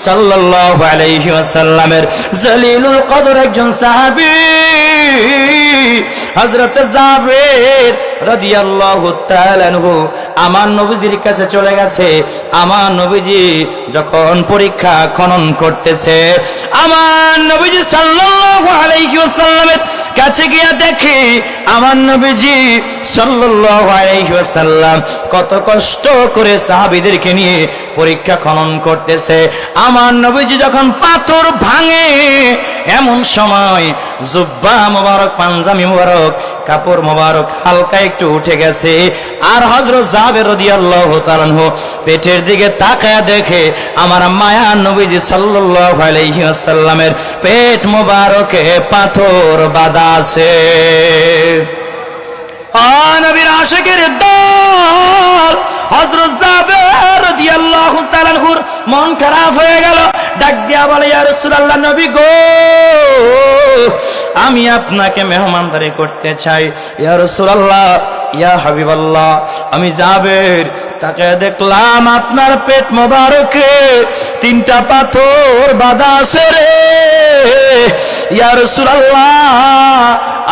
সাল্লাল্লাহু আলাইহি ওয়াসাল্লামের জলিলুল কদর একজন সাহাবী হযরত জাবের রাদিয়াল্লাহু তাআলা আনহু আমার নবীজির কাছে চলে গেছে। আমার নবীজি যখন পরীক্ষা খনন করতেছে, আমার নবীজি সাল্লাল্লাহু আলাইহি ওয়াসাল্লামের কাছে গিয়ে দেখে আমার নবীজি সাল্লাল্লাহু আলাইহি ওয়াসাল্লাম কত কষ্ট করে সাহাবীদেরকে নিয়ে পরীক্ষা খনন করতেছে। আমার নবীজি যখন পাথর ভাঙে, এমন সময় জুব্বা মোবারক, পাঞ্জাবি মোবারক, কাপড় মোবারক হালকা একটু উঠে গেছে। আর হযরত জাবের রাদিয়াল্লাহু তাআলা আনহু পেটের দিকে তাকায় দেখে আমার মায়ার নবীজি সাল্লাল্লাহু আলাইহি ওয়াসাল্লামের পেট মোবারকে পাথর বাঁধা আছে। নবীর আশিকের দল হযরত জাবের রাদিয়াল্লাহু তাআলা আনহুর মন খারাপ হয়ে গেল। ডাক দিয়া বলে, ইয়া রাসূলুল্লাহ, নবী গো, আমি আপনাকে মেহমানদারি করতে চাই। ইয়া রাসূলুল্লাহ, ইয়া হাবিবাল্লাহ, আমি জাবের তাকে দেখলাম আপনার পেট মোবারকে 3টা পাথর বাঁধা আছে রে। ইয়া রাসূলুল্লাহ,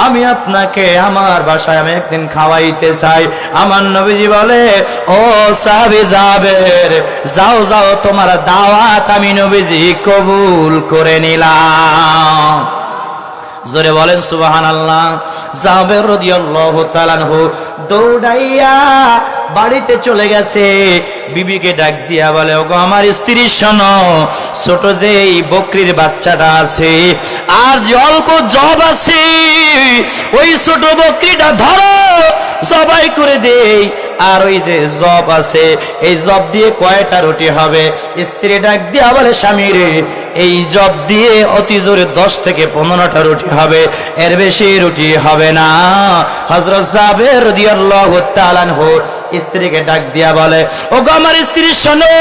আমি আপনাকে আমার বাসায় আমি একদিন খাওয়াইতে চাই। আমার নবীজি বলে, ও সাহাবী জাবের, যাও যাও, তোমার দাওয়াত আমি নবীজি কবুল করে নিলাম। জোরে বলেন সুবহানাল্লাহ। জাবের রাদিয়াল্লাহু তাআলা আনহু দৌড়াইয়া বাড়িতে চলে গেছে। বিবিকে ডাক দিয়া বলে, ওগো আমার স্ত্রী, শোনো, ছোট যে এই বকরির বাচ্চাটা আছে আর যে অল্প জব আছে, ওই ছোট বকরিটা ধরো, জবাই করে দেই। আর ওই যে জব আছে, এই জব দিয়ে কয়টা রুটি হবে? স্ত্রী ডাক দিয়া বলে, স্বামী রে, এই জব দিয়ে অতি জোরে 10 থেকে 15টা রুটি হবে, এর বেশি রুটি হবে না। হযরত জাবের রাদিয়াল্লাহু তাআলা আনহু স্ত্রীকে ডাক দিয়া বলে, ওগো আমার স্ত্রী, শোনো,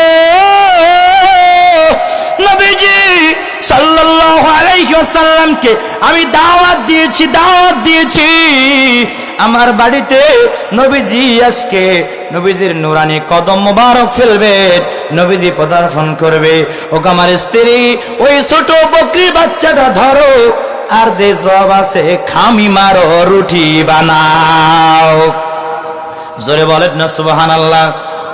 নবীজি সাল্লাল্লাহু আলাইহি ওয়াসাল্লামকে আমি দাওয়াত দিয়েছি আমার বাড়িতে। নবীজি আজকে নবীজির নুরানি কদম মোবারক ফেলবে, নবীজি পদার্পণ করবে। ওগো আমার স্ত্রী, ওই ছোট বকরি বাচ্চাটা ধরো, আর যে জব আছে খামি মারো, রুটি বানাও। জোরে বলেন না সুবহানাল্লাহ।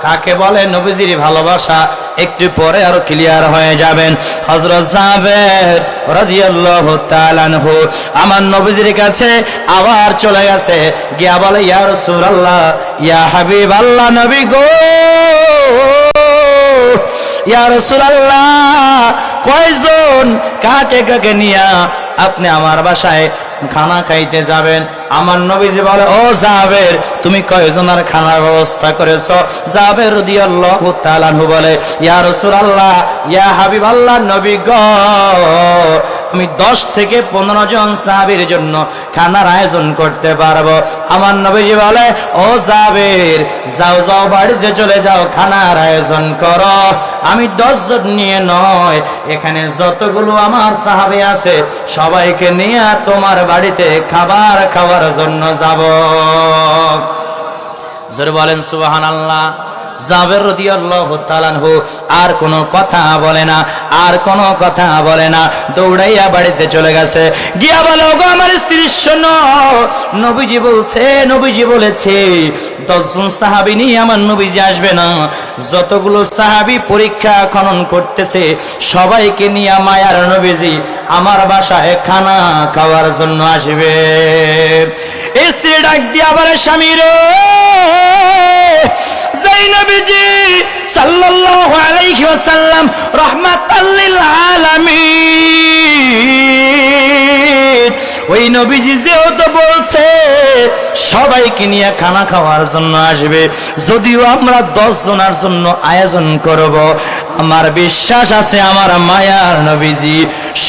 কাকে বলে নবীজির ভালোবাসা? একটু পরে আরো ক্লিয়ার হয়ে যাবেন। হযরত জাবের রাদিয়াল্লাহু তাআলা আনহু আমার নবীজির কাছে আবার চলে গেছে, গিয়া বলে, ইয়া রাসূলুল্লাহ, ইয়া হাবিবাল্লাহ, নবী গো, ইয়া রাসূলুল্লাহ, কয়জন কাকে কাকে নিয়া আপনি আমার বাসায় খানা খাইতে যাবেন? আমার নবীজি বলে, ও জাবের, তুমি কয়জনের খানার ব্যবস্থা করেছো? জাবের রাদিয়াল্লাহু তাআলা আনহু বলে, ইয়া রাসূলুল্লাহ, ইয়া হাবিবাল্লাহ, নবী গো, আমি 10 থেকে 15 জন সাহাবীর জন্য খানার আয়োজন করতে পারবো। আমার নবীজি বলে, ও জাবের, যাও যাও, বাড়িতে চলে যাও, খানার আয়োজন করো। আমি 10 জন নিয়ে নয়, এখানে যতগুলো আমার সাহাবী আছে সবাইকে নিয়ে তোমার বাড়িতে খাবার খাওয়ার জন্য যাব। জোরে বলেন সুবহানাল্লাহ। জাবের রাদিয়াল্লাহু তাআলা আনহু আর কোনো কথা বলে না, আর কোনো কথা বলে না, দৌড়াইয়া বাড়িতে চলে গেছে। গিয়া বলে, ওগো আমার স্ত্রী, শোনো, নবীজি বলছে, নবীজি বলেছে 10 জন সাহাবী নিয়ে আমার নবীজি আসবে না। যতগুলো সাহাবী পরীক্ষা খনন করতেছে সবাইকে নিয়ে মায়ার নবীজি আমার বাসায় খানা খাওয়ার জন্য আসবে। স্ত্রী ডাক দিয়া বলে, স্বামী রে, যেই নবীজি সাল্লাল্লাহু আলাইহি ওয়াসাল্লাম রাহমাতাল লিল আলামিন, ওই নবীজি যেহেতু বলছে সবাইকে নিয়ে খানা খাওয়ার জন্য আসবে, যদিও আমরা 10 জনের জন্য আয়োজন করব, আমার বিশ্বাস আছে আমার মায়ার নবীজি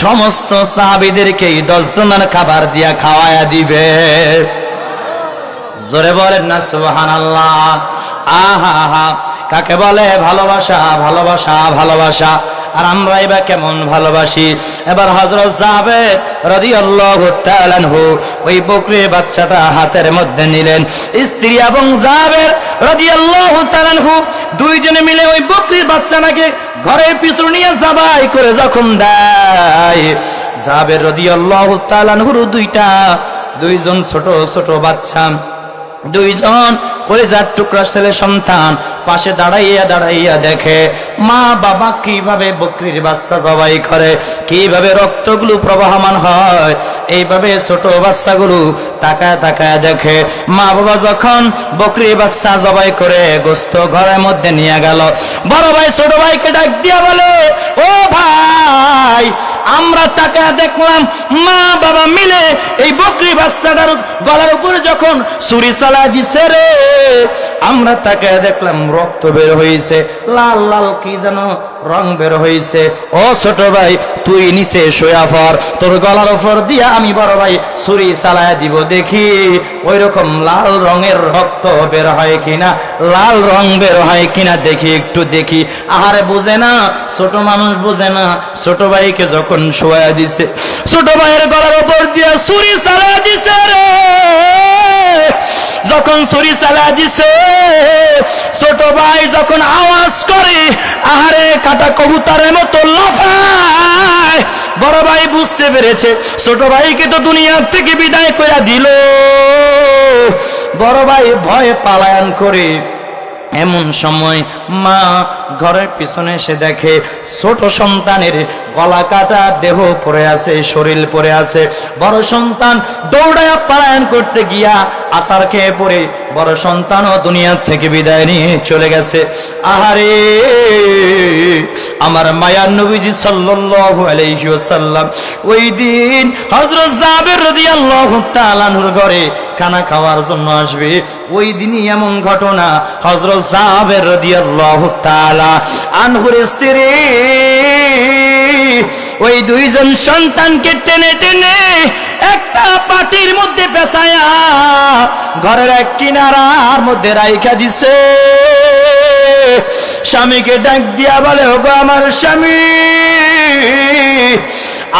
সমস্ত সাহাবীদেরকে 10 জনের খাবার দিয়া খাওয়ায়া দিবে। জোরে বলেন না সুবহানাল্লাহ। আহা, কাকে বলে ভালোবাসা, ভালোবাসা, ভালোবাসা। আর আমরাই বা কেমন ভালোবাসি। এবার হযরত জাবের রাদিয়াল্লাহু তাআলা আনহু ওই বকরির বাচ্চাটা হাতের মধ্যে নিলেন। স্ত্রী এবং জাবের রাদিয়াল্লাহু তাআলা আনহু দুইজনে মিলে ওই বকরির বাচ্চাটাকে ঘরের পিছনে নিয়ে জবাই করে যখন দেয়, জাবের রাদিয়াল্লাহু তাআলা আনহুর দুইজন ছোট ছোট বাচ্চা, দুইজন কলিজার টুকরা ছেলে সন্তান পাশে দাঁড়াইয়া দেখে মা বাবা কিভাবে বকরির বাচ্চা জবাই করে, কিভাবে রক্তগুলো প্রবাহমান হয়। এইভাবে ছোট বাচ্চাগুলো তাকায় তাকায় দেখে। মা বাবা যখন বকরির বাচ্চা জবাই করে গোস্ত ঘরের মধ্যে নিয়ে গেল, বড় ভাই ছোট ভাইকে ডাক দিয়া বলে, ও ভাই, আমরা তাকায় দেখলাম মা বাবা মিলে এই বকরি বাচ্চাটার গলার উপরে যখন ছুরি চালায় দিছে রে, আমরা তাকায় দেখলাম রক্ত বের হয়েছে, লাল লাল কি যেন রং বের হয়েছে। ও ছোট ভাই, তুই নিচে শুয়া পড়, তোর গলার উপর দিয়া আমি বড় ভাই ছুরি চালায় দিব, দেখি ওই রকম লাল রঙের রক্ত বের হয় কিনা, লাল রং বের হয় কিনা দেখি, একটু দেখি। আহারে বুঝে না, ছোট মানুষ বুঝে না। ছোট ভাইকে যখন শোয়া দিছে, ছোট ভাইয়ের গলার উপর দিয়া ছুরি চালায় দিছে রে। যখন ছুরি চালায় দিছে, ছোট ভাই যখন আওয়াজ করে, আহারে কাটা কবুতরের মতো লাফায়। বড় ভাই বুঝতে পেরেছে ছোট ভাইকে তো দুনিয়ার থেকে বিদায় করে দিল। বড় ভাই ভয়ে পালায়ন করে। এমন সময় মা ঘরের পিছনে এসে দেখে ছোট সন্তানের গলা কাটা দেহ পড়ে আছে, শরীর পড়ে আছে। বড় সন্তান দৌড়ায় পালায়ন করতে গিয়া আছাড় খেয়ে পড়ে বড় সন্তানও দুনিয়া থেকে বিদায় নিয়ে চলে গেছে। আহারে, আমার মায়ার নবীজি সাল্লাল্লাহু আলাইহি ওয়াসাল্লাম ওই দিন হযরত জাবের রাদিয়াল্লাহু তাআলা আনহুর ঘরে খানা খাওয়ার জন্য আসবে। ওই দিনই এমন ঘটনা, হযরত জাবের রাদিয়াল্লাহু তাআলা আনহুর স্ত্রী ওই দুইজন সন্তানকে টেনে টেনে একটা পাটির মধ্যে পেঁচায়া ঘরের এক কিনারার মধ্যে রাইখা দিছে। স্বামীকে ডাক দিয়া বলে, ওগো আমার স্বামী,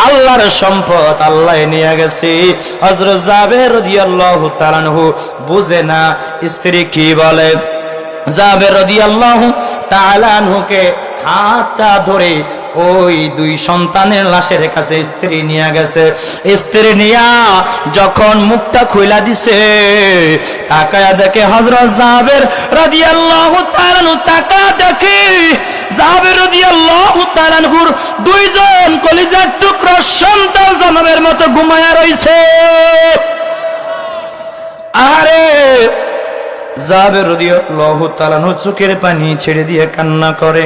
আল্লাহর সম্পদ আল্লাহ নিয়ে গেছে। হযরত জাবের রাদিয়াল্লাহু তাআলা আনহু বুঝে না স্ত্রী কি বলে। জাবের রাদিয়াল্লাহু তাআলা আনহুকে হাতটা ধরে ওই দুই সন্তানের লাশের কাছে স্ত্রী নিয়ে গেছে। স্ত্রী নিয়া যখন মুখটা খুইলা দিছে, তাকায়া দেখে হযরত জাবের রাদিয়াল্লাহু তাআলা আনহু, তাকায়া দেখে জাবের রাদিয়াল্লাহু তাআলা আনহুর দুইজন কলিজার টুকরা সন্তান জনমের মতো ঘুমায়া রইছে। আরে জাবের রাদিয়াল্লাহু তাআলা আনহু চোখের পানি ছেড়ে দিয়ে কান্না করে।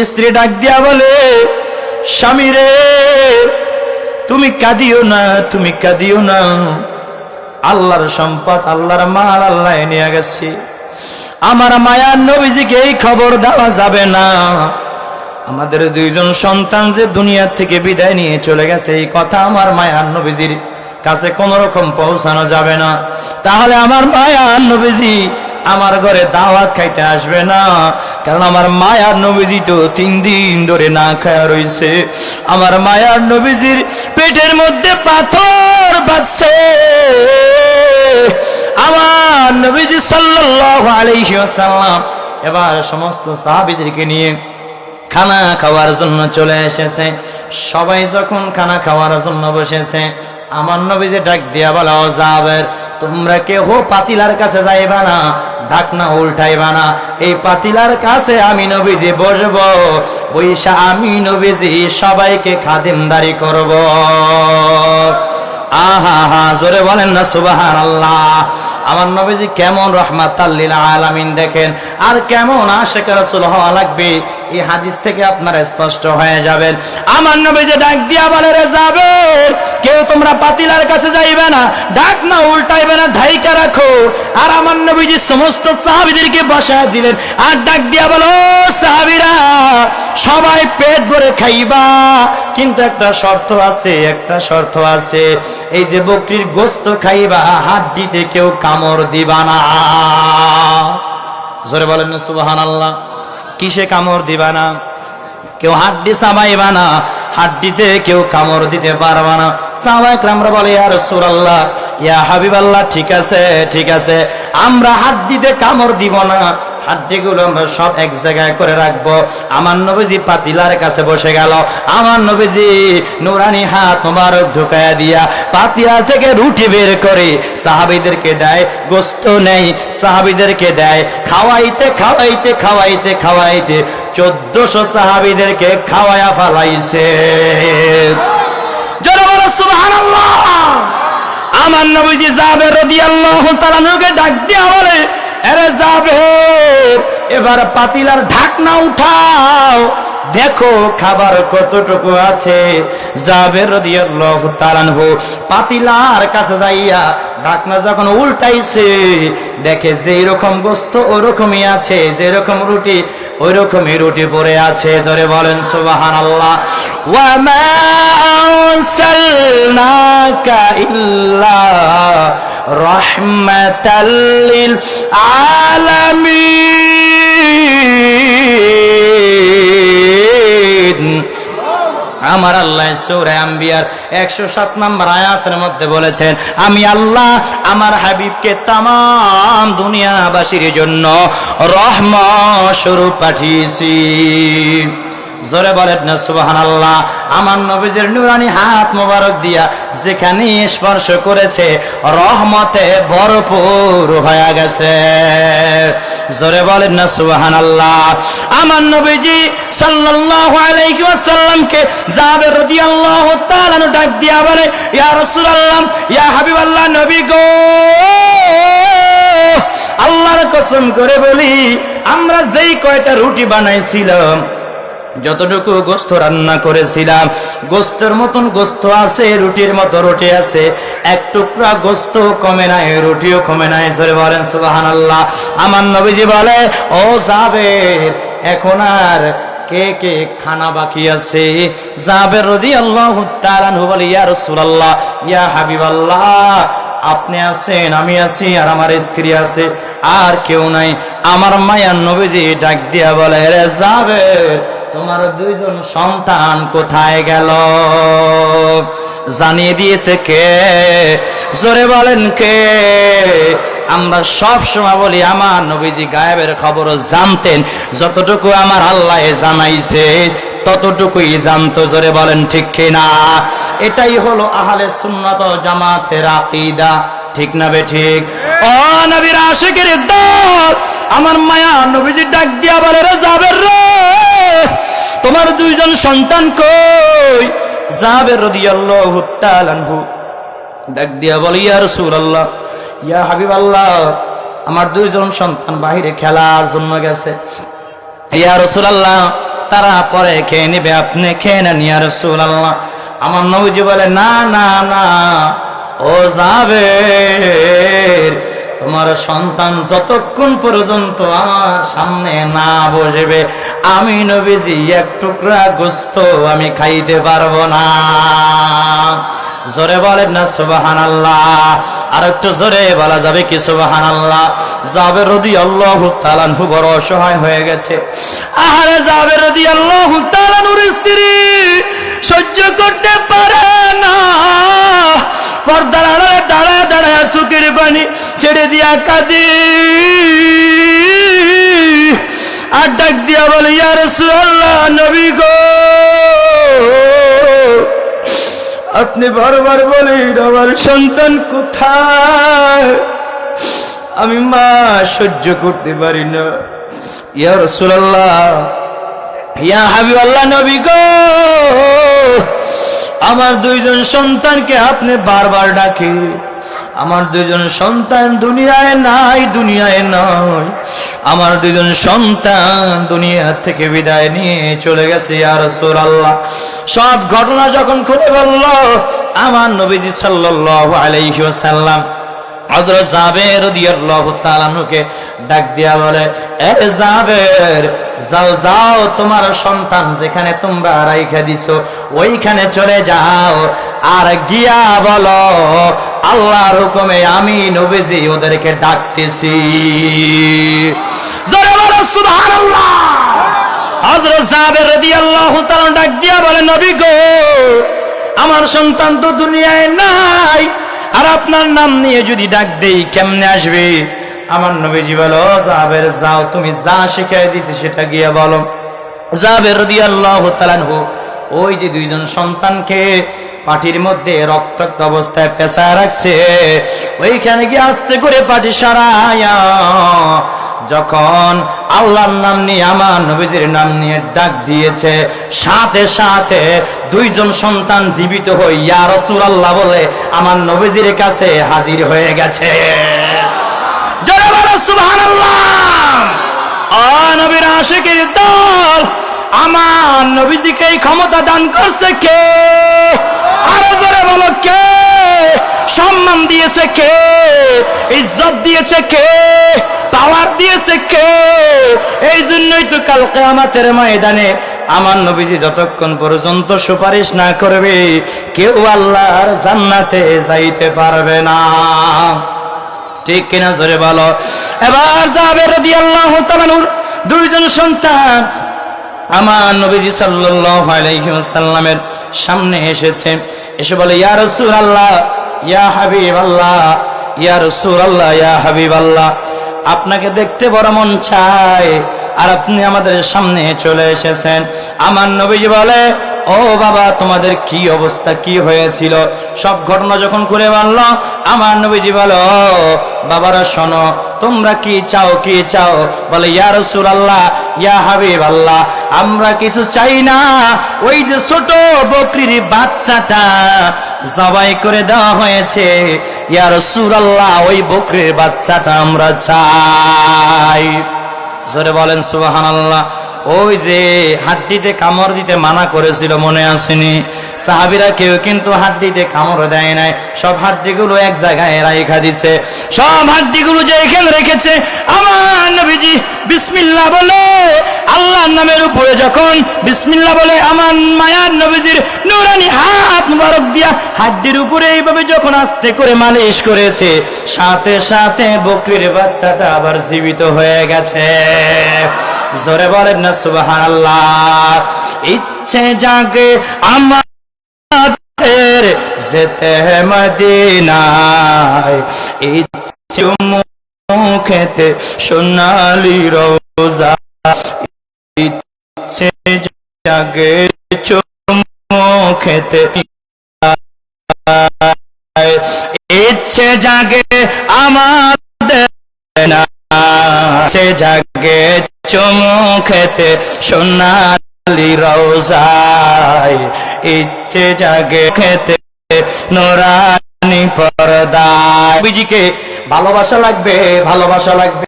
স্ত্রী ডাক দিয়া বলে, স্বামী রে, তুমি কাঁদিও না, তুমি কাঁদিও না। আল্লাহর সম্পদ, আল্লাহর মাল আল্লাহ নিয়ে গেছে। আমার মায়ার নবীজিকে এই খবর দেওয়া যাবে না। আমাদের দুইজন সন্তান যে দুনিয়া থেকে বিদায় নিয়ে চলে গেছে, এই কথা আমার মায়ার নবীজির কাছে কোন রকম পৌঁছানো যাবে না। তাহলে আমার মায়ার নবীজি আমার ঘরে দাওয়াত খাইতে আসবে না, কারণ আমার মায়ার নবীজি তো 3 দিন ধরে না খায়া রইছে। আমার মায়ার নবীজির পেটের মধ্যে পাথর বাজছে। আমার নবীজি সাল্লাল্লাহু আলাইহি ওয়াসাল্লাম এবার সমস্ত সাহাবীদেরকে নিয়ে খানা খাওয়ার জন্য চলে এসেছে। সবাই যখন খানা খাওয়ার জন্য বসেছে, আমার নবীজি ডাক দিয়া বলা, ও জাবের, তোমরা কেউ পাতিলার কাছে যাইবা না, ঢাকনা উল্টাইবা না। এই পাতিলার কাছে আমি নবীজি বসবো, বৈশা আমি নবীজি সবাইকে খাদিমদারি করব। আহা হা, জোরে বলেন না সুবহানাল্লাহ। আমার নবীজি কেমন রাহমাতাল লিল আলামিন দেখেন, আর কেমন আশিক রাসূল হওয়া লাগবে এই হাদিস থেকে আপনারা স্পষ্ট হয়ে যাবেন। আমার নবীজি ডাক দিয়া বলে, রে জাবের, কেউ তোমরা পাতিলার কাছে যাইবে না, ঢাকনা উল্টাইবে না, ঢাইকা রাখো। আর আমার নবীজি সমস্ত সাহাবীদেরকে বসায় দিলেন, আর ডাক দিয়া বলো, সাহাবীরা সবাই পেট ভরে খাইবা, কিন্তু একটা শর্ত আছে, একটা শর্ত আছে। এই যে বকরির গোশত খাইবা, হাড্ডিতে কেউ কামড় দিবা না। জোরে বলেন না সুবহানাল্লাহ। কিসে কামড় দিবা না? কেউ হাড্ডি চাবাইবা না, হাড্ডিতে কেউ কামড় দিতে পারবা না। সাহাবায়ে কেরামরা বলে ইয়া রাসূলুল্লাহ, ইয়া হাবিবাল্লাহ, ঠিক আছে ঠিক আছে, আমরা হাড্ডিতে কামড় দিব না, হাড্ডিগুলো আমরা সব এক জায়গায় করে রাখবো। আমার নবীজি পাতিলার কাছে বসে গেল। আমার নবীজি নুরানি হাত মোবারক ঢুকায়া দিয়া পাতিলা থেকে রুটি বের করে সাহাবীদেরকে দেয়, গোস্ত নেই, সাহাবীদেরকে দেয়। খাওয়াইতে খাওয়াইতে খাওয়াইতে খাওয়াইতে 1400 সাহাবীদেরকে খাওয়ায়া ফালাইছে। জোরে বলো সুবহানাল্লাহ। আমার নবীজি জাবের রাদিয়াল্লাহু তাআলা নুকে ডাক দিয়া বলে, আরে জাবের, এবার পাতিলার ঢাকনা উঠাও, দেখো খাবার কতটুকু আছে। জাবের রাদিয়াল্লাহু তাআলা আনহু পাতিলার কাছে যাইয়া ঢাকনা যখন উল্টাইছে, দেখে যে রকম গোস্ত ওরকমই আছে, যে রকম রুটি ওই রকমই রুটি পড়ে আছে। জোরে বলেন সুবহানাল্লাহ। ওয়া মা আরসালনাকা ইল্লা রাহমাতাল লিল আলামিন। আমার আল্লাহ সূরা আম্বিয়ার 107 নম্বর আয়াতের মধ্যে বলেছেন, আমি আল্লাহ আমার হাবিবকে তামাম দুনিয়াবাসীর জন্য রহমত স্বরূপ পাঠিয়েছি। জোরে বলেন না সুবহানাল্লাহ। আমার নবীজির নুরানি হাত মোবারক দিয়া যেখানে স্পর্শ করেছে রহমতে ভরপুর হয়ে গেছে। জোরে বলেন না সুবহানাল্লাহ। আমার নবীজি সাল্লাল্লাহু আলাইহি ওয়াসাল্লামকে জাবের রাদিয়াল্লাহু তাআলা ডাক দিয়া বলে, ইয়া রাসূলুল্লাহ, ইয়া হাবিবাল্লাহ, নবী গো, আল্লাহর কসম করে বলি, আমরা যেই কয়টা রুটি বানাইছিলাম, যতটুকু গোস্ত রান্না করেছিলাম, গোস্তের মতন গোস্ত আছে, রুটির মতো রুটি আছে, এক টুকরা গোস্ত কমে নাই, রুটিও কমে নাই। জোরে বলেন সুবহানাল্লাহ। আমার নবীজি বলে, ও জাবের, এখন আর কে কে খানা বাকি আছে? জাবের রাদিয়াল্লাহু তাআলা বলে, ইয়া রাসূলুল্লাহ, ইয়া হাবিবাল্লাহ, আপনি আছেন, আমি আছি, আর আমার স্ত্রী আছে, আর কেউ নাই। আমার মায়ার নবীজি ডাক দিয়া বলে, রে জাবের, তোমার 2 জন সন্তান কোথায় গেল? জানিয়ে দিয়েছে কে? জোরে বলেন কে? আমরা সব সময় বলি আমার নবীজি গায়েবের খবর জানতেন, যতটুকু আমার আল্লাহ জানাইছে ততটুকুই জানতো। জোরে বলেন ঠিক কিনা? এটাই হলো আহলে সুন্নাত ওয়াল জামাতের আকীদা, ঠিক না বে ঠিক? ও নবীর আশিকের দল, আমার মায়া নবীজি ডাক দিয়া বলে, রে জাবের রে, তোমার 2 জন সন্তান কই? জাবের রাদিয়াল্লাহু তাআলা আনহু ডাক দিয়া বলে, ইয়া রাসূলুল্লাহ, ইয়া হাবিবাল্লাহ, আমার 2 জন সন্তান বাহিরে খেলার জন্য গেছে। ইয়া রাসূলুল্লাহ, তারা পরে খেয়ে নেবে, আপনি খেয়ে নেন ইয়া রাসূলুল্লাহ। আমার নবীজি বলে, না না না, ও জাবের, তোমার সন্তান যতক্ষণ পর্যন্ত আমার সামনে না বসবে, আমি নবীজি এক টুকরা গোস্ত আমি খাইতে পারবো না। জোরে বলেন না সুবহানাল্লাহ। আর একটু জোরে বলা যাবে কি সুবহানাল্লাহ? জাবের রাদিয়াল্লাহু তাআলা আনহু বড় অসহায় হয়ে গেছে। আরে জাবের রাদিয়াল্লাহু তাআলা আনহুর স্ত্রী সহ্য করতে পারে না, পর্দার আড়ালে দাঁড়ায় দাঁড়ায় চোখের পানি ছেড়ে দিয়া কাঁদি, আর ডাক দিয়া বলে, ইয়া রাসূলুল্লাহ, নবী গো, আপনি বারবার বলেন আমার সন্তান কোথায়? আমি মা সহ্য করতে পারি না। ইয়া রাসূলুল্লাহ, ইয়া হাবিবাল্লাহ, নবী গো, আমার 2 জন সন্তানকে আপনি বারবার ডাকে, আমার 2 জন সন্তান দুনিয়ায় নাই, দুনিয়ায় নয়, আমার 2 জন সন্তান দুনিয়া থেকে বিদায় নিয়ে চলে গেছে ইয়া রাসূলুল্লাহ। সব ঘটনা যখন খুলে বলল, আমার নবীজি সাল্লাল্লাহু আলাইহি ওয়াসাল্লাম হযরত জাবের রাদিয়াল্লাহু তাআলা আনহুকে ডাক দিয়া বলে, এ জাবের, যাও যাও, তোমার সন্তান যেখানে তোমরা রাইখা দিছো ওইখানে চলে যাও, আর গিয়া বলো আল্লাহর হুকুমে আমি নবীজি ওদেরকে ডাকতেছি। জোরে বলো সুবহানাল্লাহ। হযরত জাবের রাদিয়াল্লাহু তাআলা ডাক দিয়া বলে, নবী গো, আমার সন্তান তো দুনিয়ায় নাই, আর আপনার নাম নিয়ে যদি ডাক দেই কেমনে আসবে? আমার নবীজি বলো, জাবের যাও, তুমি যা শিখাই দিয়েছি সেটা গিয়ে বলো। জাবের রাদিয়াল্লাহু তাআলা ওই যে দুইজন সন্তানকে পাটির মধ্যে রক্তাক্ত অবস্থায় পেঁচায় রাখছে, ওইখানে গিয়ে আস্তে করে পাটি সরায়া যখন আল্লাহর নাম নিয়ে, আমার নবীজির নাম নিয়ে ডাক দিয়েছে, সাথে সাথে দুইজন সন্তান জীবিত হয়ে ইয়া রাসূলুল্লাহ বলে আমার নবীজির কাছে হাজির হয়ে গেছে। জোরে বলো সুবহানাল্লাহ। ও নবীর আশিকের দল, আমার নবীজিকে এই ক্ষমতা দান করছে কে? আরো জোরে বলো কে? সম্মান দিয়েছে কে? ইজ্জত দিয়েছে কে? পাওয়ার দিয়েছে কে? এই জন্যই তো কাল কিয়ামতের ময়দানে আমার নবীজি যতক্ষণ পর্যন্ত সুপারিশ না করবে, কেউ আল্লাহর জান্নাতে যাইতে পারবে না। ঠিক কিনা জোরে বলো। এবার জাবের রাদিয়াল্লাহু তাআলা দুইজন সন্তান আমার নবীজি সাল্লাল্লাহু আলাইহি ওয়াসাল্লামের সামনে এসেছে, এসে বলে, ইয়া রাসূলুল্লাহ, ইয়া হাবিবাল্লাহ, ইয়া রাসূলুল্লাহ, ইয়া হাবিবাল্লাহ, আপনাকে দেখতে বড় মন চায়, আর আপনি আমাদের সামনে চলে এসেছেন। আমার নবীজি বলে, ও বাবা, তোমাদের কি অবস্থা, কি হয়েছিল? সব ঘটনা যখন করে বলল, আমার নবীজি বলো, বাবারা শোনো, তোমরা কি চাও, কি চাও? বলে, ইয়া রাসূলুল্লাহ, ইয়া হাবিবাল্লাহ, আমরা কিছু চাই না, ওই যে ছোট বকরির বাচ্চাটা জবাই করে দেওয়া হয়েছে, ইয়া রাসূলুল্লাহ, ওই বকরির বাচ্চাটা আমরা চাই। জোরে বলেন সুবহানাল্লাহ। ওই যে হাড্ডিতে কামড় দিতে মানা করেছিল, মনে আসেনি? সাহাবীরা কেউ কিন্তু হাড্ডিতে কামড় দেয় নাই, সব হাড্ডিগুলো এক জায়গায় রাইখা দিছে। সব হাড্ডিগুলো যে এখানে রেখেছে, আমার নবীজি বিসমিল্লাহ বলে, আল্লাহর নামের উপরে যখন বিসমিল্লাহ বলে, আমার মায়ার নবীজির নূরানি হাত মুবারক দিয়া হাড্ডির উপরে এইভাবে যখন আস্তে করে মালিশ করেছে, সাথে সাথে বকরির বাচ্চাটা আবার জীবিত হয়ে গেছে। জোরে বলেন না সুবহানাল্লাহ। ইচ্ছে জাগে আমাদের যেতে মদিনায়, ইচ্ছে মুখেতে সোনালি রোজা, ইচ্ছে জাগে চুমুখেতে, ইচ্ছে জাগে আমাদের না, ইচ্ছে জাগে চুমুখেতে সোনালি রোজায়, ইচ্ছে জাগে খেতে নূরানি পর্দায়। নবীজিকে ভালোবাসা লাগবে, ভালোবাসা লাগবে।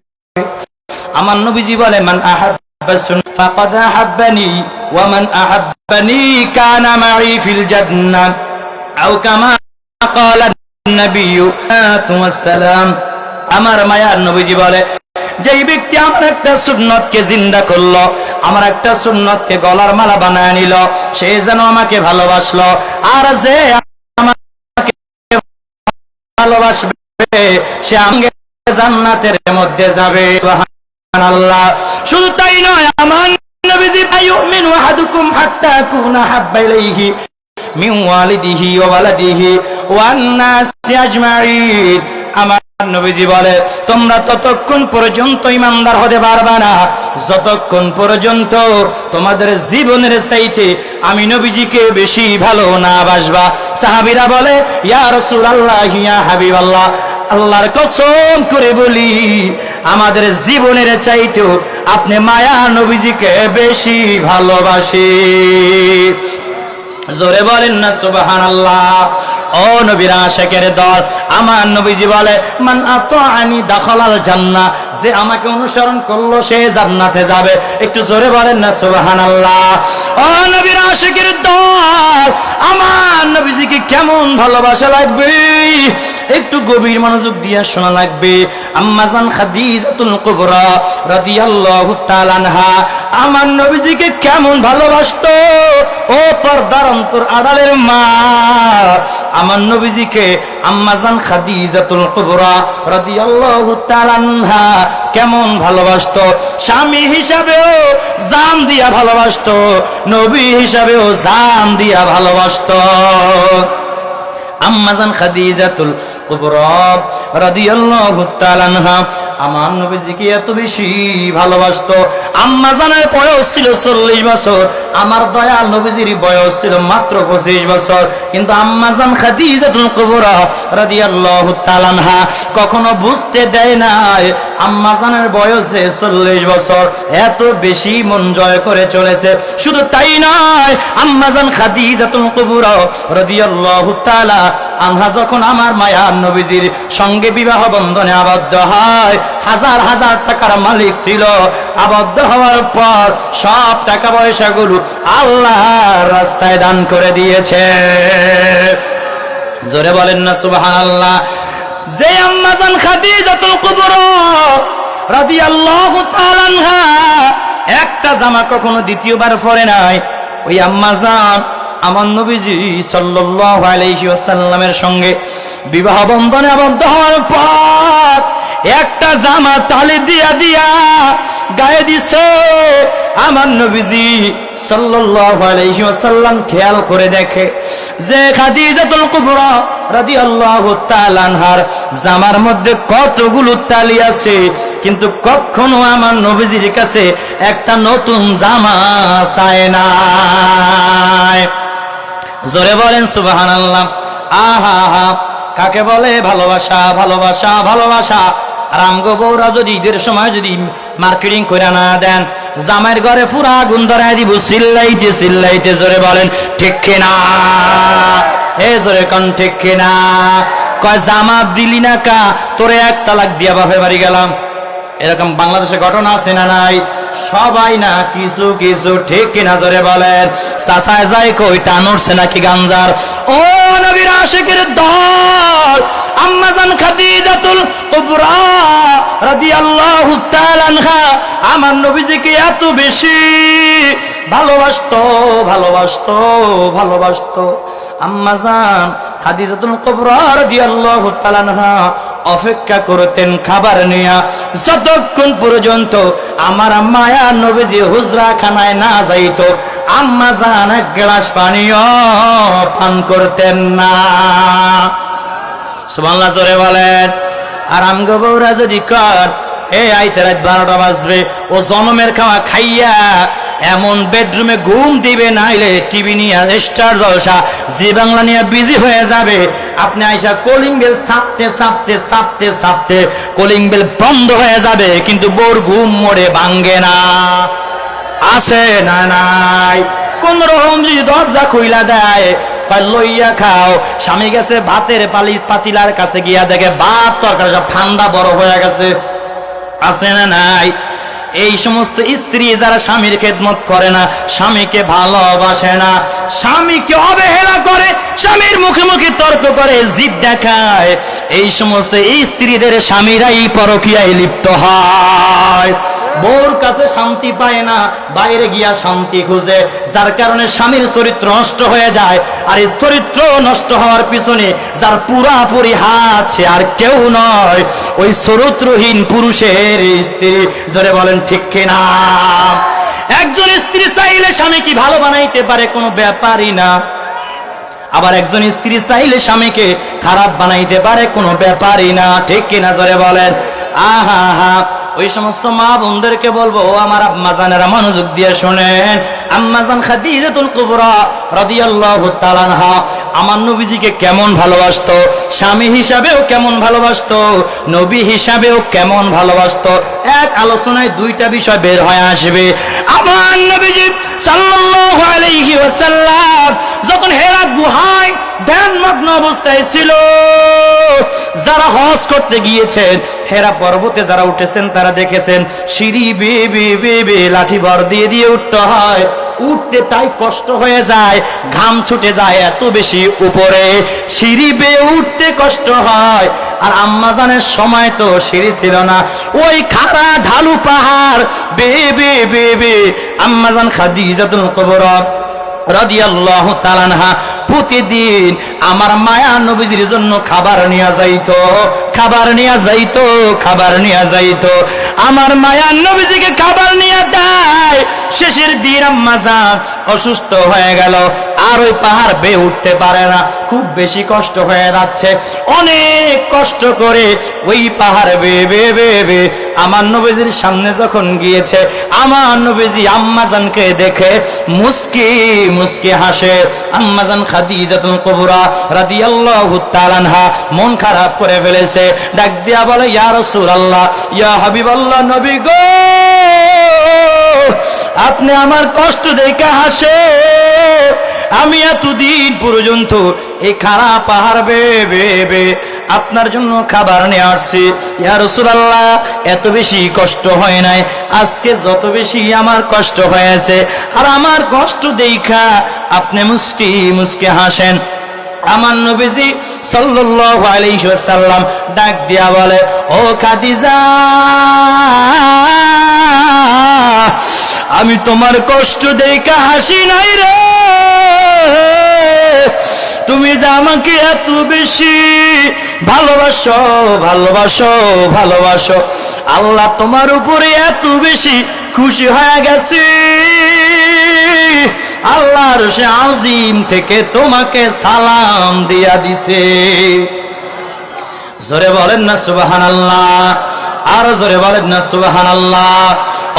আমার নবীজি বলে, মান আহাব্বা সুন্নাতি ফাকাদ আহাব্বানি ওয়া মান আহাব্বানি কানা মাই ফিল জান্নাহ, আও কামা ক্বালা নবিয়্যু সাল্লাম। আমার মায়ার নবীজি বলে, যেই ব্যক্তি আমার একটা সুন্নতকে জিন্দা করলো, আমার একটা সুন্নতকে গলার মালা বানায় নিল, সে যেন আমাকে ভালোবাসলো, আর যে আমাকে ভালোবাসবে সে আমাকে জান্নাতের মধ্যে যাবে। সুবহানাল্লাহ। শুধু তাই নয়, আমার নবীজি, আইয়ুমিনু আহাদুকুম হাত্তা আকুনা হাব্বা ইলাইহি মিন ওয়ালিদিহি ওয়া ওয়ালাদিহি ওয়ান নাসি আজমাইন। আমার নবীজি বলে, তোমরা ততক্ষণ পর্যন্ত ঈমানদার হতে পারবে না যতক্ষণ পর্যন্ত তোমাদের জীবনের চাইতে আমি নবীজিকে বেশি ভালো না বাসবা। সাহাবীরা বলে, ইয়া রাসূলুল্লাহ, ইয়া হাবিবাল্লাহ, আল্লাহর কসম করে বলি, আমাদের জীবনের চাইতেও আপনি মায়া নবীজিকে বেশি ভালোবাসি। জোরে বলেন না সুবহানাল্লাহ। ও নবীর আশিকের দল, আমার নবীজি বলে, মান আতাআনি দাখালাল জান্নাহ, যে আমাকে অনুসরণ করলো সে জান্নাতে যাবে। একটু জোরে বলেন না সুবহানাল্লাহ। ও নবীর আশিকের দল, আমার নবীজিকে কেমন ভালোবাসা লাগবে, একটু গভীর মনোযোগ দিয়ে শোনা লাগবে। আম্মা জান খাদিজাতুল কুবরা রাদিয়াল্লাহু তাআলা আনহা আমার নবীজিকে কেমন ভালোবাসতো। ও পর্দার অন্তর আড়ালের মা, আমার নবীজিকে আম্মাজান খাদিজাতুল কুবরা রাদিয়াল্লাহু তাআলা আনহা কেমন ভালোবাসতো। স্বামী হিসাবেও জান দিয়া ভালোবাসতো, নবী হিসাবেও জান দিয়া ভালোবাসতো। আম্মাজান খাদিজাতুল কুবরা রাদিয়াল্লাহু তাআলা আনহা আমার নবীজিকে এত বেশি ভালোবাসতো। আম্মাজানের বয়স ছিল 40 বছর, আমার দয়াল নবীজির বয়স ছিল মাত্র 25 বছর। কিন্তু আম্মাজান খাদিজাতুল কুবরা রাদিয়াল্লাহু তাআলা আনহা কখনো বুঝতে দেয় নাই আম্মাজানের বয়সে 40 বছর এত বেশি মন জয় করে চলেছে। শুধু তাই নয়, আম্মাজান খাদিজাতুল কুবরা রাদিয়াল্লাহু তাআলা আনহা যখন আমার মায়ার নবীজির সঙ্গে বিবাহ বন্ধনে আবদ্ধ হয়, হাজার হাজার টাকার মালিক ছিল। আবদ্ধ হওয়ার পর সব টাকা পয়সাগুলো আল্লাহর রাস্তায় দান করে দিয়েছে। জোরে বলেন না সুবহানাল্লাহ। যে আম্মাজান খাদিজাতুল কুবরা রাদিয়াল্লাহু তাআলা আনহা একটা জামা কখনো দ্বিতীয়বার পরে নাই, ওই আম্মাজান আমার নবীজি সাল্লাল্লাহু আলাইহি ওয়াসাল্লামের সঙ্গে বিবাহ বন্ধনে আবদ্ধ হওয়ার পর একটা জামা তালি দিয়া দিয়া গায়ে দিছে। আমার নবীজি সাল্লাল্লাহু আলাইহি ওয়াসাল্লাম খেয়াল করে দেখে যে খাদিজাতুল কুবরা রাদিয়াল্লাহু তাআলা আনহার জামার মধ্যে কতগুলো তালি আছে, কিন্তু কখনো আমার নবীজির কাছে একটা নতুন জামা চায় না। জোরে বলেন সুবহানাল্লাহ। আহা হা, কাকে বলে ভালোবাসা, ভালোবাসা, ভালোবাসা। আর আমগো বউরা যদি ঈদের সময় যদি মার্কেটিং করে না দেন, জামাইয়ের ঘরে পুরা আগুন ধরায় দিব চিল্লাইতে চিল্লাইতে। জোরে বলেন ঠিক কিনা? এ জোরে কোন ঠিক কিনা? কয় জামা দিলি না কা, তোরে এক তালাক দিয়া বাপের বাড়ি গেলাম। এরকম বাংলাদেশে ঘটনা আছে না নাই? সবাই না কিছু কিছু, ঠিক কিনা? জোরে বলেন। চাচায় যাই কই টান উঠছে নাকি গাঞ্জার? ও নবীর আশিকের দল, আম্মাজান খাদিজাতুল কুবরা রাদিয়াল্লাহু তাআলা আনহা আমার নবীজিকে এত বেশি ভালোবাসতো, ভালোবাসতো, ভালোবাসতো। আম্মাজান খাদিজাতুল কুবরা রাদিয়াল্লাহু তাআলা আনহা অপেক্ষা করতেন খাবার নিয়া, যতক্ষণ পর্যন্ত আমার মায়া নবীজি হুজরা খানায় না যাইতো আম্মাজান এক গ্লাস পানিও পান করতেন না। সুবহানাল্লাহ, জোরে বলেন। আর আমগো বউরা যদি কর এই আইতে রাত 12টা বাজবে, ও জনমের খাওয়া খাইয়া এমন বেডরুমে ঘুম দিবে, নাইলে টিভি নিয়ে স্টার জলসা জি বাংলা নিয়ে বিজি হয়ে যাবে। আপনি আইসা কলিং বেল চাপতে চাপতে চাপতে চাপতে কলিং বেল বন্ধ হয়ে যাবে, কিন্তু বউর ঘুম মোড়ে ভাঙ্গে না। আছে না নাই? কোন রকম যদি দরজা খুইলা দেয়, লইয়া খাও। স্বামী গেছে ভাতের পাতিলার কাছে গিয়া দেখে ভাত তরকারি সব ঠান্ডা বরফ হয়ে গেছে। আছে না নাই? এই সমস্ত স্ত্রী যারা স্বামীর খেদমত করে না, স্বামীকে ভালোবাসে না, স্বামীকে অবহেলা করে, স্বামীর মুখে মুখে তর্ক করে, জিদ দেখায়, এই সমস্ত স্ত্রীদের স্বামীরাই পরকীয়ায় লিপ্ত হয়। বউর কাছে শান্তি পায় না, বাইরে গিয়া শান্তি খুঁজে, যার কারণে স্বামীর চরিত্র নষ্ট হয়ে যায়। আর এই চরিত্র নষ্ট হওয়ার পিছনে যার পুরাপুরি হাত, সে আর কেউ নয়, ওই চরিত্রহীন পুরুষের স্ত্রী। জোরে বলেন ঠিক কিনা? একজন স্ত্রী চাইলে স্বামীকে ভালো বানাইতে পারে, কোনো ব্যাপারই না। আবার একজন স্ত্রী চাইলে স্বামীকে খারাপ বানাইতে পারে, কোনো ব্যাপারই না। ঠিক কিনা? জোরে বলেন। আহা হা, ওই সমস্ত মা বোনদেরকে বলবো, আমার আম্মাজানেরা মনোযোগ দিয়ে শোনেন। আম্মাজান খাদিজাতুল কুবরা রাদিয়াল্লাহু তাআলা আনহা আমার নবীজিকে কেমন ভালোবাসতো, স্বামী হিসাবেও কেমন ভালোবাসতো, নবী হিসাবেও কেমন ভালোবাসতো। এক আলোচনায় দুইটা বিষয় বের হয়ে আসবে। আমার নবীজি সাল্লাল্লাহু আলাইহি ওয়াসাল্লাম যখন হেরা গুহায় ধ্যানমগ্ন অবস্থায় ছিল, যারা হজ করতে গিয়েছেন, হেরা পর্বতে যারা উঠেছেন, তারা দেখেছেন সিঁড়ি বেয়ে বেয়ে বেয়ে বেয়ে লাঠি ভর দিয়ে দিয়ে উঠতে হয়। উঠতে তাই কষ্ট হয়ে যায়, ঘাম ছুটে যায় এত বেশি উপরে, সিঁড়ি বেয়ে উঠতে কষ্ট হয়। আর আম্মাজানের সময় তো সিঁড়ি ছিল না, ওই খাড়া ঢালু পাহাড় বেয়ে বেয়ে বেয়ে বেয়ে আম্মাজান খাদিজাতুল কুবরা রাদিয়াল্লাহু তাআলা আনহা প্রতিদিন আমার মায়া নবীজির জন্য খাবার নিয়ে যাইতো, খাবার নিয়ে যাইতো, খাবার নিয়ে যাইতো। আমার মায়া নবীজিকে খাবার নিয়ে দেয়। শেষের দিন আম্মা জান অসুস্থ হয়ে গেল, আর ওই পাহাড় বেয়ে উঠতে পারে না, খুব বেশি কষ্ট হয়ে যাচ্ছে। অনেক কষ্ট করে ওই পাহাড় বেয়ে বেয়ে বেয়ে বেয়ে আমার নবীজির সামনে যখন গিয়েছে, আমার নবীজি আম্মা জানকে দেখে মুস্কি মুস্কি হাসে। আম্মা জান খাদিজাতুল কুবরা রাদিয়াল্লাহু তাআলা আনহা মন খারাপ করে ফেলেছে, ডাক দিয়া বলে, ইয়া রাসূলুল্লাহ, ইয়া হাবিবাল্লাহ, নবী গো, আপনি আমার কষ্ট দেখে হাসে। আমি এতদিন পর্যন্ত এই খারাপ পাহাড় বেয়ে বেয়ে বেয়ে আপনার জন্য খাবার নিয়ে আসছি। ইয়া রাসূলুল্লাহ, এত বেশি কষ্ট হয় নাই, আজকে যত বেশি আমার কষ্ট হয়েছে, আর আমার কষ্ট দেখা আপনি মুস্কি মুস্কি হাসেন। আমার নবীজি সাল্লাল্লাহু আলাইহি ওয়াসাল্লাম ডাক দিয়া বলে, ও খাদিজা, আমি তোমার কষ্ট দেখে হাসি নাই রে, তুমি যে আমাকে এত বেশি ভালোবাসো ভালোবাসো ভালোবাসো, আল্লাহ তোমার উপরে এত বেশি খুশি হয়ে গেছে, আল্লাহর সে আজিম থেকে তোমাকে সালাম দিয়া দিছে। জোরে বলেন না সুবহানাল্লাহ, আর জোরে বলেন না সুবহানাল্লাহ।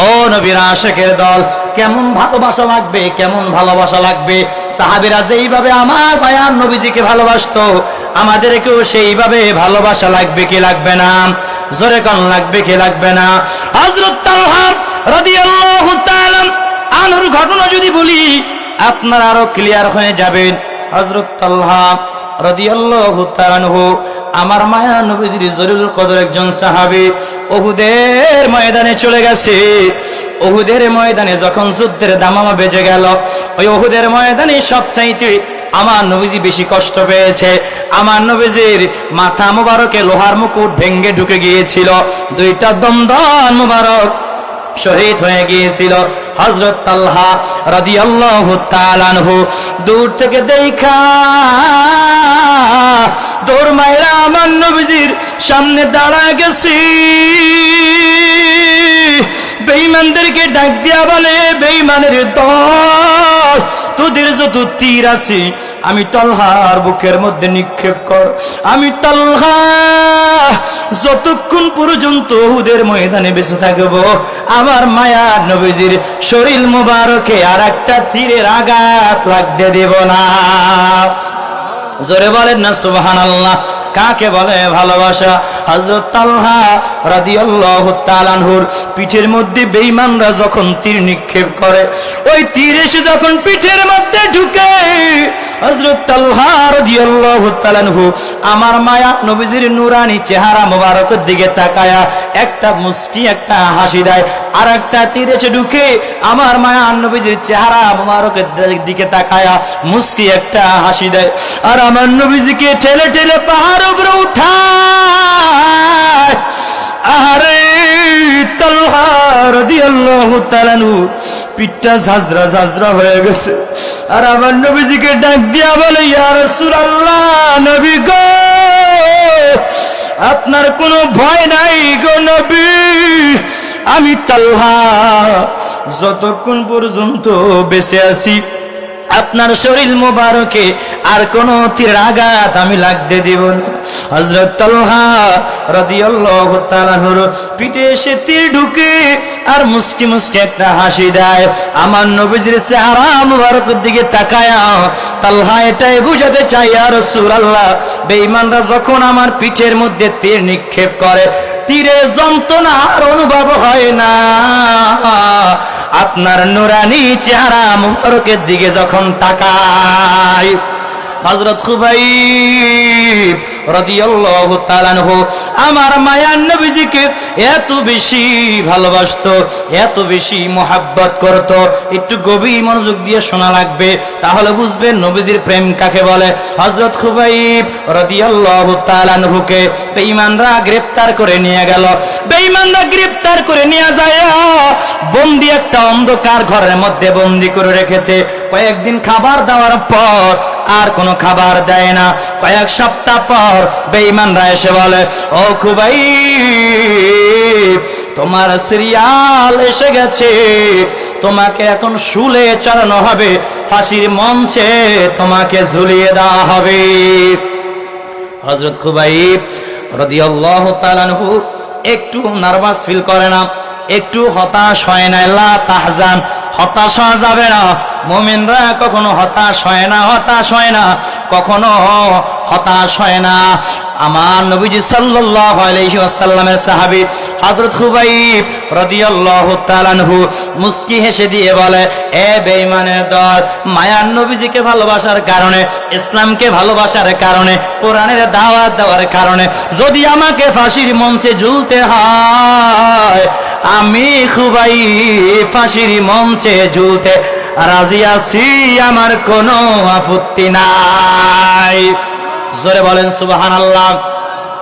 ও নবীর আশিকের দল, কেমন ভালোবাসা লাগবে, কেমন ভালোবাসা লাগবে। সাহাবীরা যেইভাবে আমার মায়ার নবীজিকে ভালোবাসতো, আমাদেরকেও সেইভাবে ভালোবাসা লাগবে কি লাগবে না? জোরে কোন লাগবে কি লাগবে না? হযরত তালহা রাদিয়াল্লাহু তাআলা আনহুর ঘটনা যদি বলি, আপনারা আরো ক্লিয়ার হয়ে যাবেন। হযরত তালহা রাদিয়াল্লাহু তাআলা আনহু আমার মায়া নবীজির জলিলুল কদর একজন সাহাবী, উহুদের ময়দানে চলে গেছে। উহুদের ময়দানে যখন যুদ্ধের দামামা বেজে গেল, ওই উহুদের ময়দানে সবচাইতে আমার নবীজি বেশি কষ্ট পেয়েছে। আমার নবীজির মাথা মুবারকে লোহার মুকুট ভেঙ্গে ঢুকে গিয়েছিল, দুইটা দমদম মুবারক শহীদ হয়ে গিয়েছিল। হযরত তালহা রাদিয়াল্লাহু তাআলা আনহু দূর থেকে দেখা দৌড় মাইরা আমার নবীজির সামনে দাঁড়া গেছি। বেঈমানদেরকে ডাক দিয়া বলে, বেঈমানের দল, তোদের যত তীর আছে আমি তালহার বুকের মধ্যে নিক্ষেপ কর। আমি তালহা যতক্ষণ পর্যন্ত উহুদের ময়দানে বেঁচে থাকবো, আমার মায়া নবীজির শরীর মোবারকে আর একটা তীরের আঘাত লাগতে দেব না। জোরে বলেন না সুবহানাল্লাহ। কাকে বলে ভালোবাসা? হযরত তালহা রাদিয়াল্লাহু তাআলা আনহুর পিঠের মধ্যে বেঈমানরা যখন তীর নিক্ষেপ করে, ওই তীর এসে যখন পিঠের মধ্যে ঢুকে, হযরত তালহা রাদিয়াল্লাহু তাআলা আনহু আমার মায়া নবীজির নূরানি চেহারা মোবারকের দিকে তাকায়া একটা মুস্কি একটা হাসি দেয়, আর একটা তীর এসে ঢুকে আমার মায়া নবীজির চেহারা মোবারকের দিকে তাকায়া মুস্কি একটা হাসি দেয়, আর আমার নবীজিকে ঠেলে ঠেলে পাহাড় উপরে উঠায়। আরে তালহা রাদিয়াল্লাহু তাআলা আনহু পিঠটা ঝাঁঝরা ঝাঁঝরা হয়ে গেছে, আর আমার নবীজিকে ডাক দিয়া বলে, ইয়া রাসূলুল্লাহ, নবী গো, আপনার কোনো ভয় নাই গো নবী, আমি তালহা যতক্ষণ পর্যন্ত বেঁচে আছি আপনার শরীর মোবারকে আর কোন তীর আঘাত আমি লাগতে দিব না। হযরত তালহা রাদিয়াল্লাহু তাআলা আনহুর পিঠে এসে তীর ঢুকে আর মুস্কি মুস্কি একটা হাসি দেয়। আমার নবীজির চেহারা মোবারকের দিকে তাকায়া তালহা এটাই বুঝাতে চাই, ইয়া রাসূলুল্লাহ, বেঈমানরা যখন আমার পিঠের মধ্যে তীর নিক্ষেপ করে, তীরে যন্ত্রণার অনুভব হয় না, আপনার নূরানি চেহারা মুবারকের দিকে যখন তাকায়। হযরত খুবাইব রাদিয়াল্লাহু তাআলা আনহু আমার মায়ার নবীজিকে এত বেশি ভালোবাসতো, এত বেশি মোহাব্বত করত। একটু গভীর মনোযোগ দিয়ে শোনা লাগবে, তাহলে বুঝবেন নবীজির প্রেম কাকে বলে। হযরত খুবাইব রাদিয়াল্লাহু তাআলা আনহুকে বেঈমানরা গ্রেফতার করে নিয়ে গেল। বেঈমানরা গ্রেফতার করে নিয়ে যায় বন্দি একটা অন্ধকার ঘরের মধ্যে বন্দি করে রেখেছে। কয়েকদিন খাবার দেওয়ার পর আর কোনো খাবার দেয় না। কয়েক সপ্তাহ পর বেঈমানরা এসে বলে, ও খুবাইব, তোমার সিরিয়াল এসে গেছে, তোমাকে এখন শুলে চড়ানো হবে, ফাঁসির মঞ্চে তোমাকে ঝুলিয়ে দেওয়া হবে। হযরত খুবাইব রাদিয়াল্লাহু তাআলা আনহু একটু নার্ভাস ফিল করে না, একটু হতাশ হয় না। লা তাহজান, হতাশ হওয়া যাবে না। মুমিনরা কখনো হতাশ হয় না, হতাশ হয় না, কখনো হতাশ হয় না। আমার নবীজি সাল্লাল্লাহু আলাইহি ওয়াসাল্লামের সাহাবী হযরত খুবাইব রাদিয়াল্লাহু তাআলা আনহু মুস্কি হেসে দিয়ে বলে, এ বেঈমানের দল, মায়ার নবীজিকে ভালোবাসার কারণে, ইসলামকে ভালোবাসার কারণে, কোরআনের দাওয়াত দেওয়ার কারণে যদি আমাকে ফাঁসির মঞ্চে ঝুলতে হয়, আমি খুবাইব ফাঁসির মঞ্চে ঝুলতে রাজি আছি, আমার কোনো আপত্তি নাই। জোরে বলেন সুবহানাল্লাহ।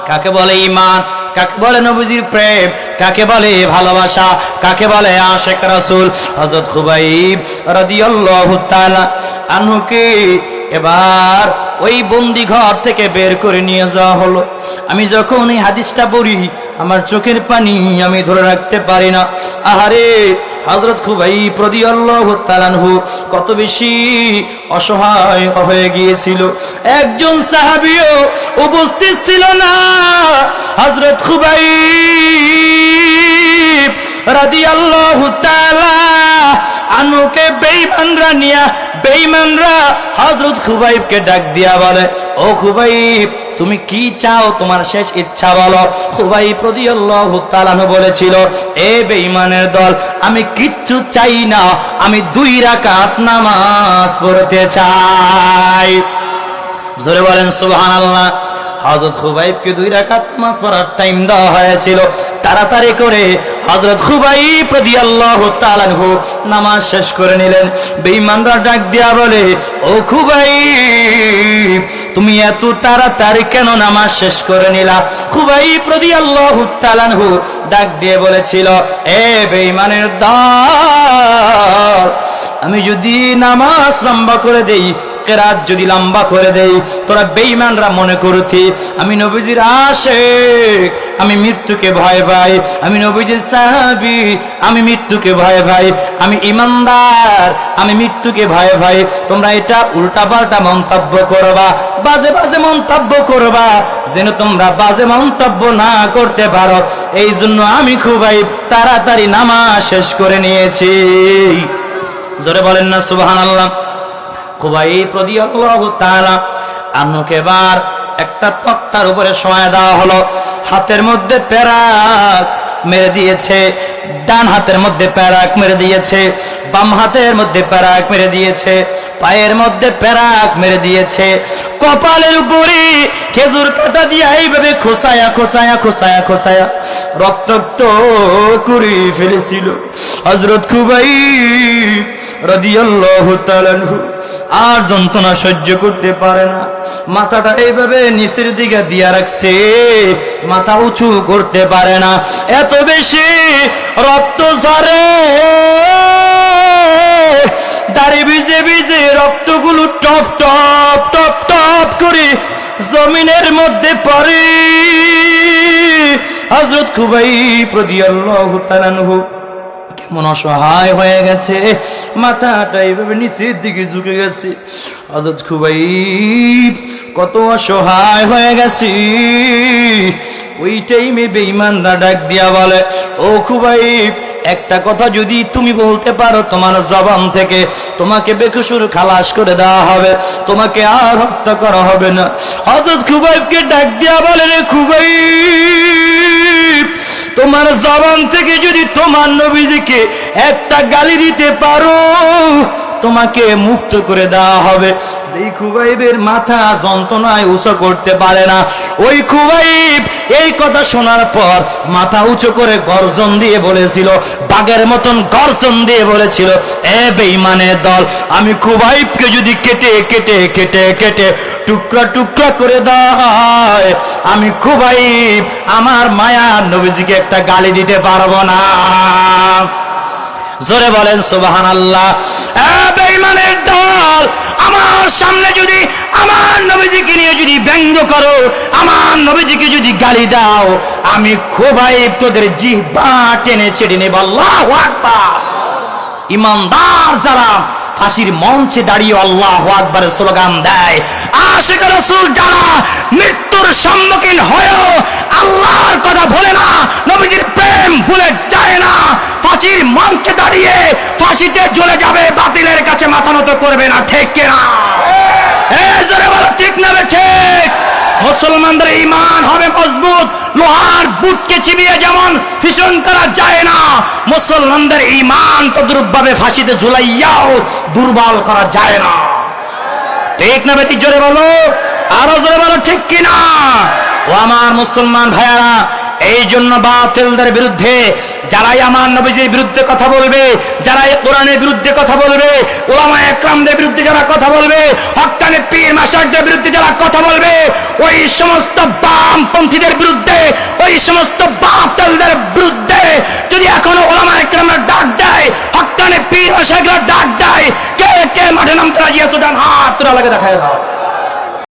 কাকে বলে ঈমান, কাকে বলে নবীজির প্রেম, কাকে বলে ভালোবাসা, কাকে বলে আশিক রাসূল। হযরত খুবাইব রাদিয়াল্লাহু তাআলা আনহুকে এবার ওই বন্দি ঘর থেকে বের করে নিয়ে যাওয়া হলো। আমি যখন এই হাদিসটা পড়ি, আমার চোখের পানি আমি ধরে রাখতে পারি না। আহারে, হযরত খুবাইব রাদিয়াল্লাহু তাআলা আনহু কত বেশি অসহায় হয়ে গিয়েছিল। একজন সাহাবীও উপস্থিত ছিল না। হযরত খুবাইব রাদিয়াল্লাহু তাআলা আনহুকে বেঈমানরা হযরত খুবাইবকে ডাক দিয়া বলে, ও খুবাইব, তুমি কি চাও, তোমার শেষ ইচ্ছা বলো। খুবাইব রাদিয়াল্লাহু তাআলা আনহু বলেছিল, এ বেঈমানের দল, আমি কিচ্ছু চাই না, আমি 2 রাকাত নামাজ পড়তে চাই। জোরে বলেন সুবহানাল্লাহ। হযরত খুবাইবকে 2 রাকাত নামাজ পড়ার টাইম দেওয়া হয়েছিল। তাড়াতাড়ি করে হযরত খুবাইব রাদিয়াল্লাহু তাআলা আনহু নামাজ শেষ করে নিলেন। বেঈমানরা ডাক দিয়া বলে, ও খুবাইব, তুমি এত তাড়াতাড়ি কেন নামাজ শেষ করে নিলা? খুবাইব রাদিয়াল্লাহু তাআলা আনহু ডাক দিয়ে বলেছিল, এ বেঈমানের দল, আমি যদি নামাজ লম্বা করে দেই, কেরাত যদি লম্বা করে দেই, তোরা বেঈমানরা মনে করতি আমি নবীজির আশিক, আমি মৃত্যুকে ভয় পাই, আমি নবীজির সাহাবী, আমি মৃত্যুকে ভয় পাই, আমি ঈমানদার, আমি মৃত্যুকে ভয় পাই। তোমরা এটা উল্টাপাল্টা মন্তব্য করবা, বাজে বাজে মন্তব্য করবা, যেন তোমরা বাজে মন্তব্য না করতে পারো। এই জন্য আমি খুবাইব তাড়াতাড়ি নামাজ শেষ করে নিয়েছি। জোরে বলেন না সুবহানাল্লাহ। খুবাইব রাদিয়াল্লাহু তাআলা আনহুকে এবার একটা তক্তার উপরে শোয়া দেওয়া হলো। হাতের মধ্যে পেরাক মেরে দিয়েছে, ডান হাতের মধ্যে পেরাক মেরে দিয়েছে, বাম হাতের মধ্যে পেরাক মেরে দিয়েছে, পায়ের মধ্যে পেরাক মেরে দিয়েছে, কপালের উপরে খেজুর কাটা দিয়ে এইভাবে খোসায়া খোসায়া খোসায়া খোসায়া রক্তাক্ত করে ফেলেছিল। হযরত খুবাইব রাদিয়াল্লাহু তাআলা আনহু আর যন্ত্রণা সহ্য করতে পারে না, মাথাটা এইভাবে নিচের দিকে দিয়া রাখছে, মাথা উঁচু করতে পারে না, এত বেশি রক্ত ঝরে, দাড়ি ভিজে ভিজে রক্তগুলো টপ টপ টপ টপ করে জমিনের মধ্যে পড়ে। হযরত খুবাইব রাদিয়াল্লাহু তাআলা আনহু কেমন অসহায় হয়ে গেছে, মাথাটা এইভাবে নিচের দিকে ঝুঁকে গেছে। হযরত খুবাইব কত অসহায় হয়ে গেছে। ওই টাইমে বেঈমানরা ডাক দিয়া বলে, ও খুবাইব, একটা কথা যদি তুমি বলতে পারো, তোমার জবান থেকে তোমাকে বেকসুর খালাস করে দেওয়া হবে, তোমাকে আর হত্যা করা হবে না। হযরত খুবাইবকে ডাক দিয়া বলে, রে খুবাইব, তোমার জবান থেকে যদি তোমার নবীজিকে একটা গালি দিতে পারো, তোমাকে মুক্ত করে দেওয়া হবে। যেই খুবাইবের মাথা যন্ত্রণায় উঁচু করতে পারে না, ওই খুবাইব এই কথা শোনার পর মাথা উঁচু করে গর্জন দিয়ে বলেছিল, বাঘের মতন গর্জন দিয়ে বলেছিল, এ বেঈমানের দল, আমি খুবাইবকে যদি কেটে কেটে কেটে কেটে টুকরা টুকরা করে দেওয়া হয়, আমি খুবাইব আমার মায়ার নবীজিকে একটা গালি দিতে পারবো না। জোরে বলেন সুবহানাল্লাহ। বেঈমানের দল, আমার সামনে যদি আমার নবীজিকে নিয়ে যদি ব্যঙ্গ করো, আমার নবীজিকে যদি গালি দাও, আমি খুবই তোদের জিহ্বা টেনে ছেড়ে নেব। আল্লাহু আকবার। ইমানদার যারা ফাঁসির মঞ্চে দাঁড়িয়ে আল্লাহু আকবার স্লোগান দেয়, আশিক রাসূল যারা মৃত্যুর সম্মুখীন হয়েও আল্লাহর কথা ভুলে না, নবীজির প্রেম ভুলে যায় না, ফাঁসির মঞ্চে দাঁড়িয়ে ফাঁসিতে জ্বলে যাবে, বাতিলের কাছে মাথা নত করবে না। ঠিক কিনা? জোরে বলো ঠিক না ঠিক? মুসলমানদের ঈমান হবে মজবুত। লোহার বুটকে চিবিয়ে যেমন ফিসন করা যায় না, মুসলমানদের ঈমান তদ্রূপ ভাবে ফাঁসিতে ঝুলাইয়াও দুর্বল করা যায় না। ঠিক না বেটি? জোরে বলো, আরো জোরে বলো ঠিক কিনা? ও আমার মুসলমান ভাইয়ারা, এই জন্য বাতিলদের বিরুদ্ধে যারাই আমার নবীজির বিরুদ্ধে কথা বলবে, যারাই কোরআনের বিরুদ্ধে কথা বলবে, উলামায়ে একরামদের বিরুদ্ধে যারা কথা বলবে, হক্কানি পীর মাশায়েখদের বিরুদ্ধে যারা কথা বলবে, ওই সমস্ত বামপন্থীদের বিরুদ্ধে, ওই সমস্ত বাতিলদের বিরুদ্ধে যদি এখনো উলামায়ে একরামরা ডাক দেয়, হক্কানি পীর মাশায়েখরা ডাক দেয়, কে কে মাঠে নামতে রাজি আছো? ডান হাত তোলা লাগে দেখায় দাও।